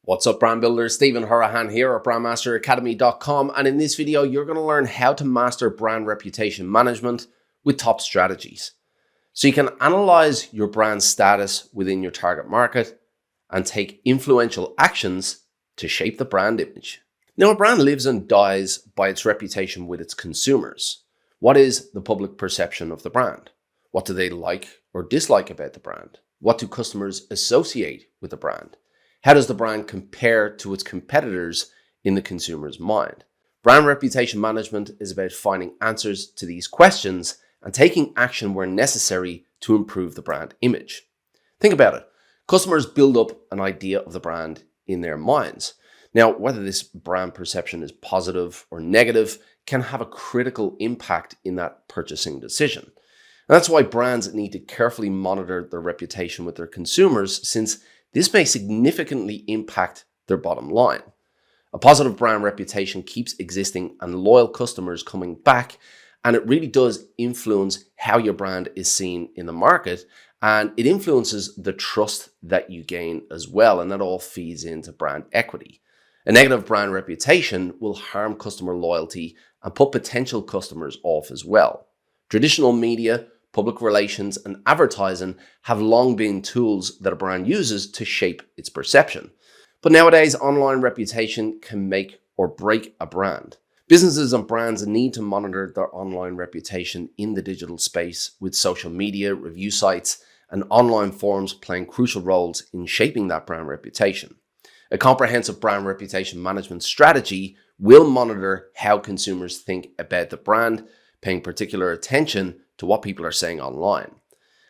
What's up, brand builders? Stephen Horahan here at brandmasteracademy.com, and in this video you're going to learn how to master brand reputation management with top strategies. So you can analyze your brand status within your target market and take influential actions to shape the brand image. Now, a brand lives and dies by its reputation with its consumers. What is the public perception of the brand? What do they like or dislike about the brand? What do customers associate with the brand? How does the brand compare to its competitors in the consumer's mind? Brand reputation management is about finding answers to these questions and taking action where necessary to improve the brand image. Think about it. Customers build up an idea of the brand in their minds. Now, whether this brand perception is positive or negative can have a critical impact in that purchasing decision. And that's why brands need to carefully monitor their reputation with their consumers, since this may significantly impact their bottom line. A positive brand reputation keeps existing and loyal customers coming back, and it really does influence how your brand is seen in the market, and it influences the trust that you gain as well, and that all feeds into brand equity. A negative brand reputation will harm customer loyalty and put potential customers off as well. Traditional media, public relations, and advertising have long been tools that a brand uses to shape its perception. But nowadays, online reputation can make or break a brand. Businesses and brands need to monitor their online reputation in the digital space, with social media, review sites, and online forums playing crucial roles in shaping that brand reputation. A comprehensive brand reputation management strategy will monitor how consumers think about the brand, paying particular attention to what people are saying online.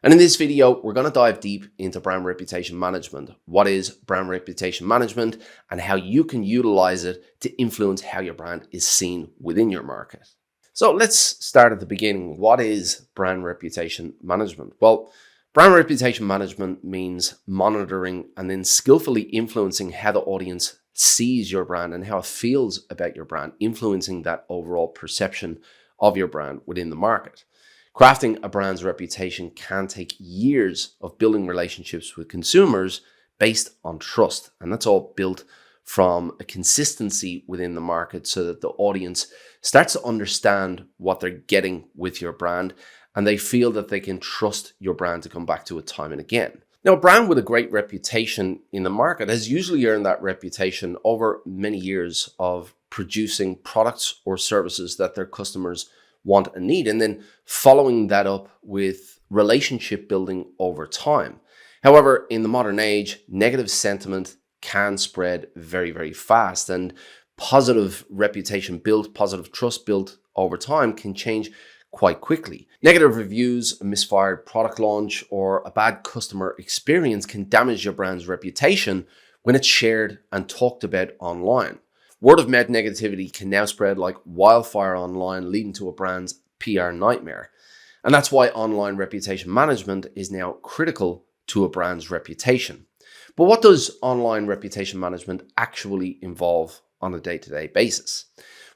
And in this video, we're going to dive deep into brand reputation management. What is brand reputation management and how you can utilize it to influence how your brand is seen within your market. So let's start at the beginning. What is brand reputation management? Well, brand reputation management means monitoring and then skillfully influencing how the audience sees your brand and how it feels about your brand, influencing that overall perception of your brand within the market. Crafting a brand's reputation can take years of building relationships with consumers based on trust. And that's all built from a consistency within the market so that the audience starts to understand what they're getting with your brand, and they feel that they can trust your brand to come back to it time and again. Now, a brand with a great reputation in the market has usually earned that reputation over many years of producing products or services that their customers want and need, and then following that up with relationship building over time. However, in the modern age, negative sentiment can spread very, very fast, and positive reputation built, positive trust built over time can change quite quickly. Negative reviews, a misfired product launch, or a bad customer experience can damage your brand's reputation when it's shared and talked about online. Word of mouth negativity can now spread like wildfire online, leading to a brand's PR nightmare. And that's why online reputation management is now critical to a brand's reputation. But what does online reputation management actually involve on a day-to-day basis?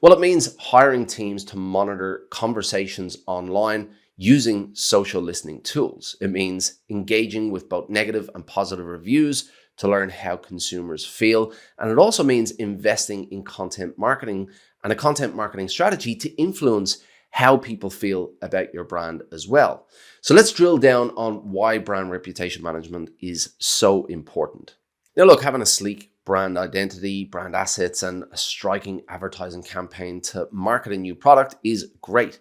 Well, it means hiring teams to monitor conversations online using social listening tools. It means engaging with both negative and positive reviews to learn how consumers feel. And it also means investing in content marketing and a content marketing strategy to influence how people feel about your brand as well. So let's drill down on why brand reputation management is so important. Now, look, having a sleek brand identity, brand assets, and a striking advertising campaign to market a new product is great,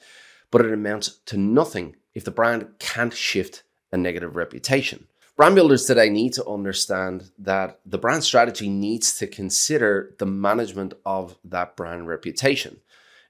but it amounts to nothing if the brand can't shift a negative reputation. Brand builders today need to understand that the brand strategy needs to consider the management of that brand reputation.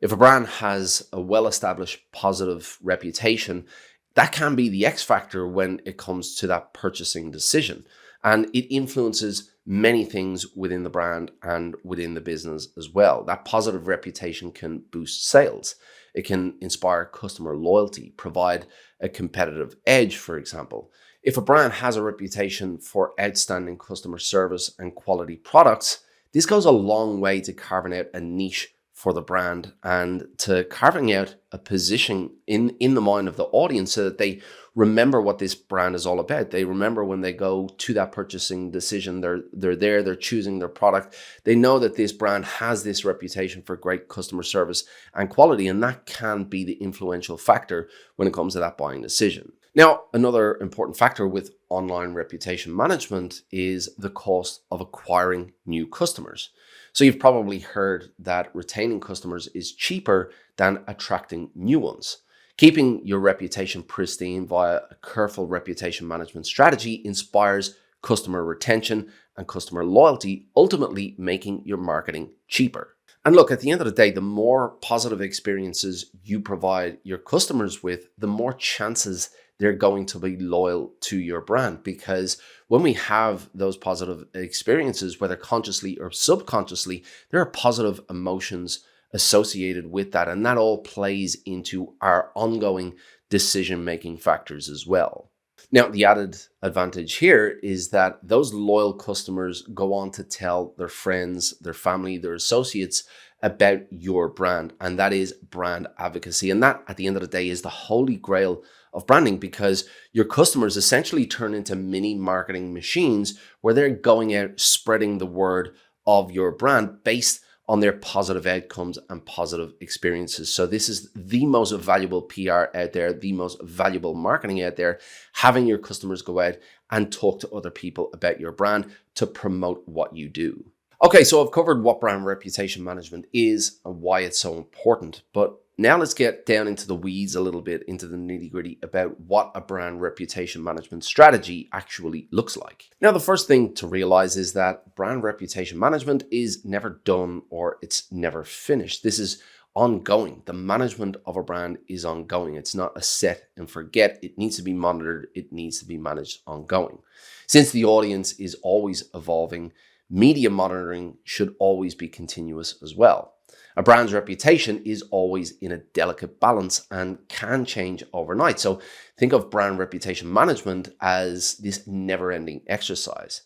If a brand has a well-established positive reputation, that can be the X factor when it comes to that purchasing decision. And it influences many things within the brand and within the business as well. That positive reputation can boost sales. It can inspire customer loyalty, provide a competitive edge, for example. If a brand has a reputation for outstanding customer service and quality products, this goes a long way to carving out a niche for the brand and to carving out a position in the mind of the audience so that they remember what this brand is all about. They remember when they go to that purchasing decision, they're choosing their product. They know that this brand has this reputation for great customer service and quality, and that can be the influential factor when it comes to that buying decision. Now, another important factor with online reputation management is the cost of acquiring new customers. So you've probably heard that retaining customers is cheaper than attracting new ones. Keeping your reputation pristine via a careful reputation management strategy inspires customer retention and customer loyalty, ultimately making your marketing cheaper. And look, at the end of the day, the more positive experiences you provide your customers with, the more chances they're going to be loyal to your brand. Because when we have those positive experiences, whether consciously or subconsciously, there are positive emotions associated with that. And that all plays into our ongoing decision-making factors as well. Now, the added advantage here is that those loyal customers go on to tell their friends, their family, their associates about your brand. And that is brand advocacy. And that, at the end of the day, is the holy grail of branding, because your customers essentially turn into mini marketing machines where they're going out spreading the word of your brand based on their positive outcomes and positive experiences. So this is the most valuable PR out there, the most valuable marketing out there, having your customers go out and talk to other people about your brand to promote what you do. Okay, so I've covered what brand reputation management is and why it's so important, but now let's get down into the weeds a little bit, into the nitty-gritty about what a brand reputation management strategy actually looks like. Now, the first thing to realize is that brand reputation management is never done or it's never finished. This is ongoing. The management of a brand is ongoing. It's not a set and forget. It needs to be monitored. It needs to be managed ongoing. Since the audience is always evolving, media monitoring should always be continuous as well. A brand's reputation is always in a delicate balance and can change overnight. So think of brand reputation management as this never-ending exercise.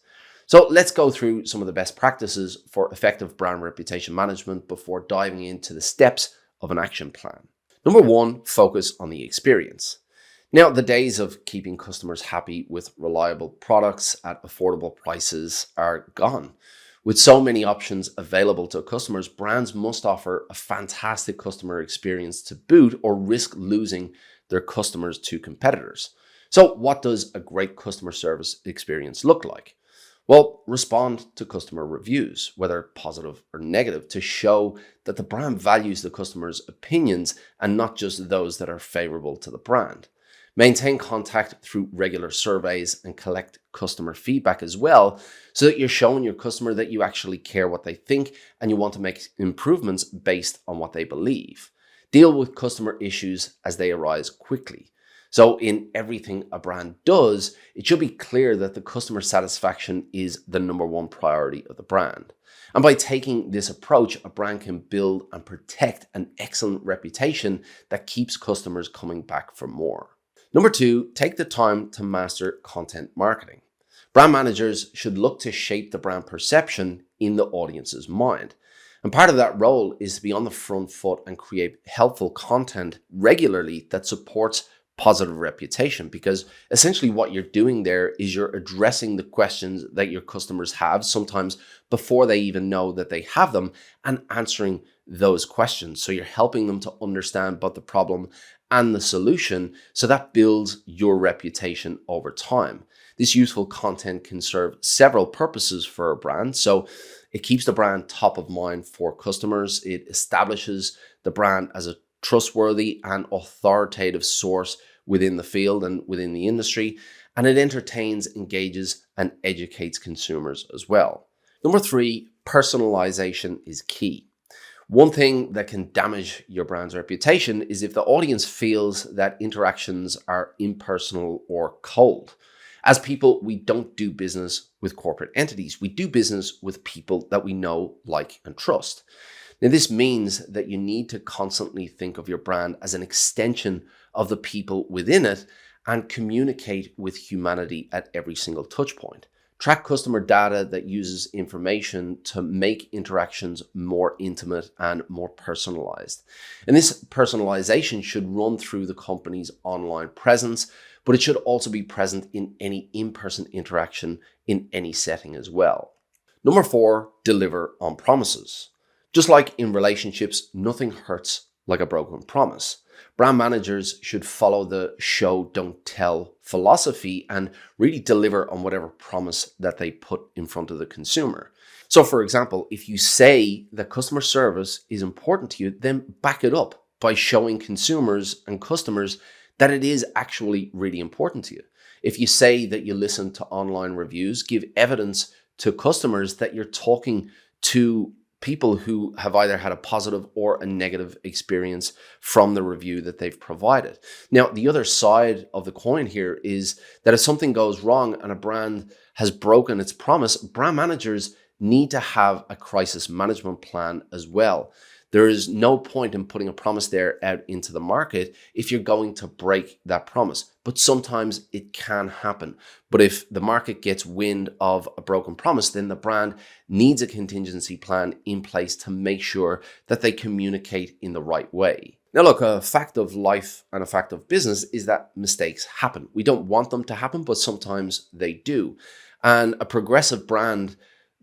So let's go through some of the best practices for effective brand reputation management before diving into the steps of an action plan. Number one, focus on the experience. Now, the days of keeping customers happy with reliable products at affordable prices are gone. With so many options available to customers, brands must offer a fantastic customer experience to boot or risk losing their customers to competitors. So what does a great customer service experience look like? Well, respond to customer reviews, whether positive or negative, to show that the brand values the customer's opinions and not just those that are favorable to the brand. Maintain contact through regular surveys and collect customer feedback as well, so that you're showing your customer that you actually care what they think and you want to make improvements based on what they believe. Deal with customer issues as they arise quickly. So in everything a brand does, it should be clear that the customer satisfaction is the number one priority of the brand. And by taking this approach, a brand can build and protect an excellent reputation that keeps customers coming back for more. Number two, take the time to master content marketing. Brand managers should look to shape the brand perception in the audience's mind. And part of that role is to be on the front foot and create helpful content regularly that supports positive reputation, because essentially what you're doing there is you're addressing the questions that your customers have, sometimes before they even know that they have them, and answering those questions. So you're helping them to understand both the problem and the solution, so that builds your reputation over time. This useful content can serve several purposes for a brand. So it keeps the brand top of mind for customers. It establishes the brand as a trustworthy and authoritative source within the field and within the industry. And it entertains, engages, and educates consumers as well. Number three, personalization is key. One thing that can damage your brand's reputation is if the audience feels that interactions are impersonal or cold. As people, we don't do business with corporate entities. We do business with people that we know, like, and trust. Now, this means that you need to constantly think of your brand as an extension of the people within it and communicate with humanity at every single touch point. Track customer data that uses information to make interactions more intimate and more personalized. And this personalization should run through the company's online presence, but it should also be present in any in-person interaction in any setting as well. Number 4, deliver on promises. Just like in relationships, nothing hurts like a broken promise. Brand managers should follow the show, don't tell philosophy and really deliver on whatever promise that they put in front of the consumer. So for example, if you say that customer service is important to you, then back it up by showing consumers and customers that it is actually really important to you. If you say that you listen to online reviews, give evidence to customers that you're talking to people who have either had a positive or a negative experience from the review that they've provided. Now, the other side of the coin here is that if something goes wrong and a brand has broken its promise, brand managers need to have a crisis management plan as well. There is no point in putting a promise there out into the market if you're going to break that promise. But sometimes it can happen. But if the market gets wind of a broken promise, then the brand needs a contingency plan in place to make sure that they communicate in the right way. Now, look, a fact of life and a fact of business is that mistakes happen. We don't want them to happen, but sometimes they do. And a progressive brand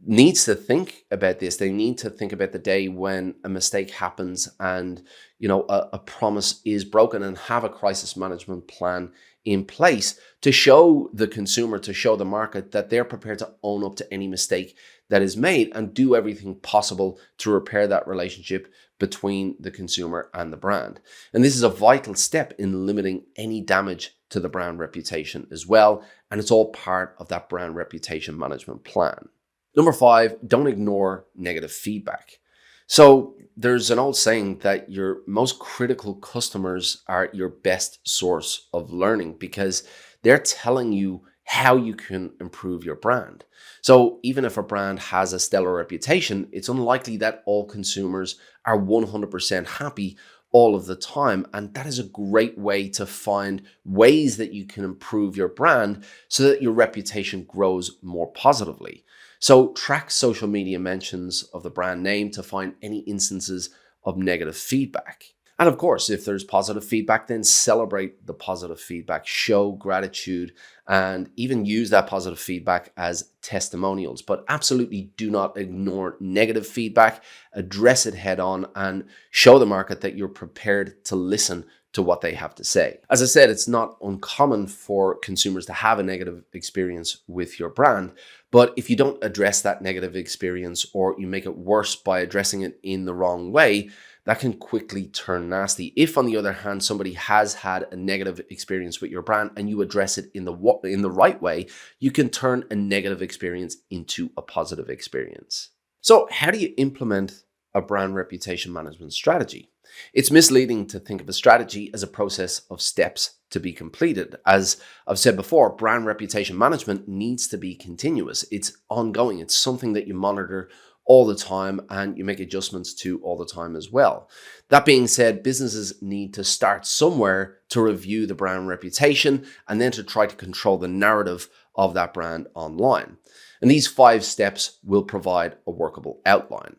needs to think about this. They need to think about the day when a mistake happens and, a promise is broken, and have a crisis management plan in place to show the consumer, to show the market that they're prepared to own up to any mistake that is made and do everything possible to repair that relationship between the consumer and the brand. And this is a vital step in limiting any damage to the brand reputation as well. And it's all part of that brand reputation management plan. Number 5, don't ignore negative feedback. So there's an old saying that your most critical customers are your best source of learning, because they're telling you how you can improve your brand. So even if a brand has a stellar reputation, it's unlikely that all consumers are 100% happy all of the time. And that is a great way to find ways that you can improve your brand so that your reputation grows more positively. So track social media mentions of the brand name to find any instances of negative feedback. And of course, if there's positive feedback, then celebrate the positive feedback, show gratitude, and even use that positive feedback as testimonials. But absolutely do not ignore negative feedback. Address it head on and show the market that you're prepared to listen to what they have to say. As I said, it's not uncommon for consumers to have a negative experience with your brand, but if you don't address that negative experience, or you make it worse by addressing it in the wrong way, that can quickly turn nasty. If, on the other hand, somebody has had a negative experience with your brand and you address it in the right way, you can turn a negative experience into a positive experience. So how do you implement a brand reputation management strategy? It's misleading to think of a strategy as a process of steps to be completed. As I've said before, brand reputation management needs to be continuous. It's ongoing. It's something that you monitor all the time and you make adjustments to all the time as well. That being said, businesses need to start somewhere to review the brand reputation and then to try to control the narrative of that brand online. And these 5 steps will provide a workable outline.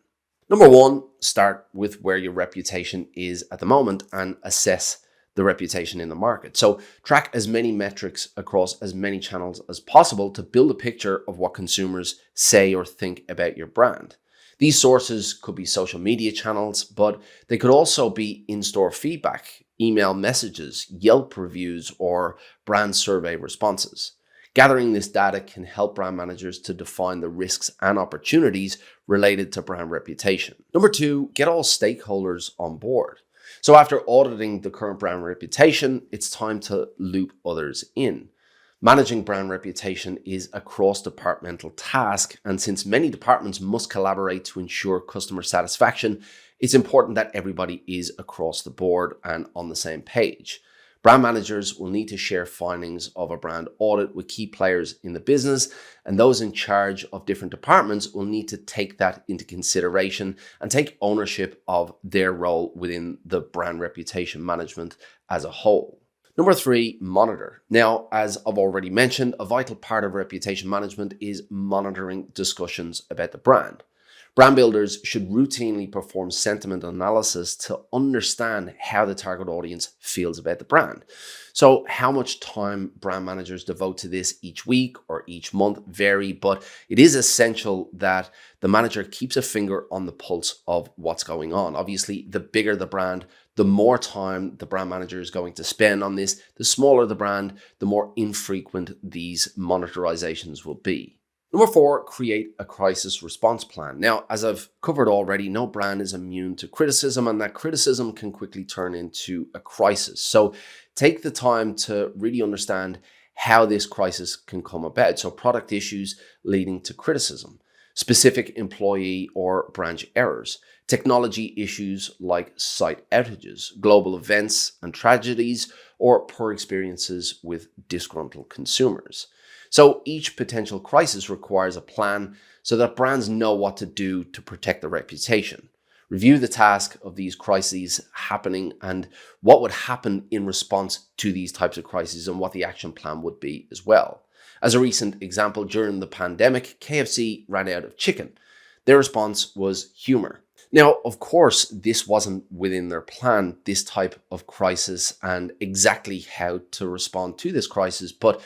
Number 1, start with where your reputation is at the moment and assess the reputation in the market. So track as many metrics across as many channels as possible to build a picture of what consumers say or think about your brand. These sources could be social media channels, but they could also be in-store feedback, email messages, Yelp reviews, or brand survey responses. Gathering this data can help brand managers to define the risks and opportunities related to brand reputation. Number 2, get all stakeholders on board. So after auditing the current brand reputation, it's time to loop others in. Managing brand reputation is a cross-departmental task, and since many departments must collaborate to ensure customer satisfaction, it's important that everybody is across the board and on the same page. Brand managers will need to share findings of a brand audit with key players in the business, and those in charge of different departments will need to take that into consideration and take ownership of their role within the brand reputation management as a whole. Number 3, monitor. Now, as I've already mentioned, a vital part of reputation management is monitoring discussions about the brand. Brand builders should routinely perform sentiment analysis to understand how the target audience feels about the brand. So how much time brand managers devote to this each week or each month vary, but it is essential that the manager keeps a finger on the pulse of what's going on. Obviously, the bigger the brand, the more time the brand manager is going to spend on this. The smaller the brand, the more infrequent these monitorizations will be. Number 4, create a crisis response plan. Now, as I've covered already, no brand is immune to criticism, and that criticism can quickly turn into a crisis. So take the time to really understand how this crisis can come about. So product issues leading to criticism, specific employee or branch errors, technology issues like site outages, global events and tragedies, or poor experiences with disgruntled consumers. So each potential crisis requires a plan so that brands know what to do to protect their reputation. Review the task of these crises happening and what would happen in response to these types of crises and what the action plan would be as well. As a recent example, during the pandemic, KFC ran out of chicken. Their response was humor. Now, of course, this wasn't within their plan, this type of crisis and exactly how to respond to this crisis, but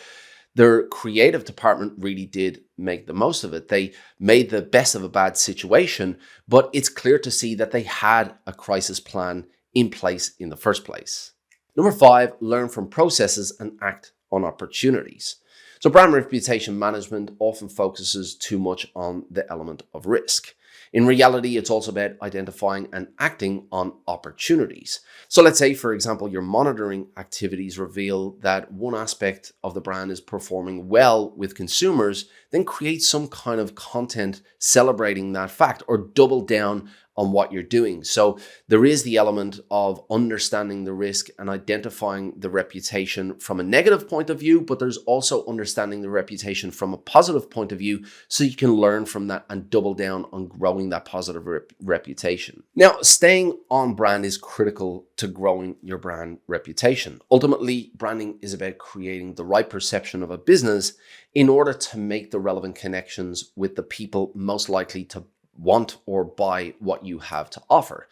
their creative department really did make the most of it. They made the best of a bad situation, but it's clear to see that they had a crisis plan in place in the first place. Number 5, learn from processes and act on opportunities. So brand reputation management often focuses too much on the element of risk. In reality, it's also about identifying and acting on opportunities. So let's say, for example, your monitoring activities reveal that one aspect of the brand is performing well with consumers, then create some kind of content celebrating that fact or double down on what you're doing. So there is the element of understanding the risk and identifying the reputation from a negative point of view, but there's also understanding the reputation from a positive point of view so you can learn from that and double down on growing that positive reputation. Now, staying on brand is critical to growing your brand reputation. Ultimately, branding is about creating the right perception of a business in order to make the relevant connections with the people most likely to want or buy what you have to offer.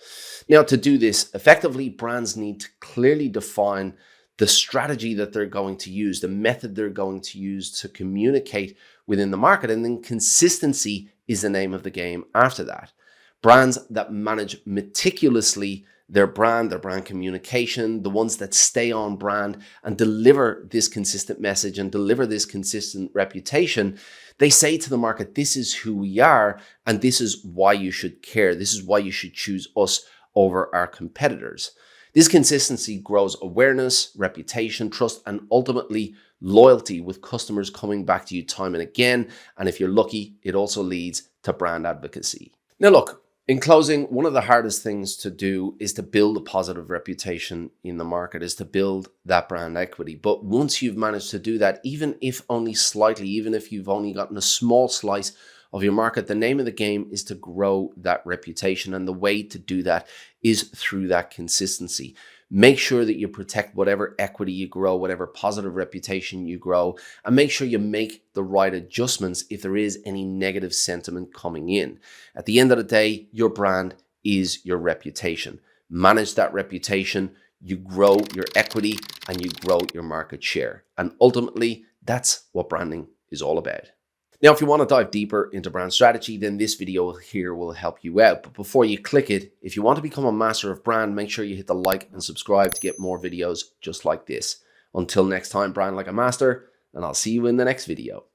Now, to do this effectively, brands need to clearly define the strategy that they're going to use, the method they're going to use to communicate within the market, and then consistency is the name of the game after that. Brands that manage meticulously their brand communication, the ones that stay on brand and deliver this consistent message and deliver this consistent reputation, they say to the market, this is who we are, and this is why you should care. This is why you should choose us over our competitors. This consistency grows awareness, reputation, trust, and ultimately loyalty, with customers coming back to you time and again. And if you're lucky, it also leads to brand advocacy. Now, look, in closing, one of the hardest things to do is to build a positive reputation in the market, is to build that brand equity. But once you've managed to do that, even if only slightly, even if you've only gotten a small slice of your market, the name of the game is to grow that reputation. And the way to do that is through that consistency. Make sure that you protect whatever equity you grow, whatever positive reputation you grow, and make sure you make the right adjustments if there is any negative sentiment coming in. At the end of the day, your brand is your reputation. Manage that reputation, you grow your equity, and you grow your market share. And ultimately, that's what branding is all about. Now, if you want to dive deeper into brand strategy, then this video here will help you out. But before you click it, if you want to become a master of brand, make sure you hit the like and subscribe to get more videos just like this. Until next time, brand like a master, and I'll see you in the next video.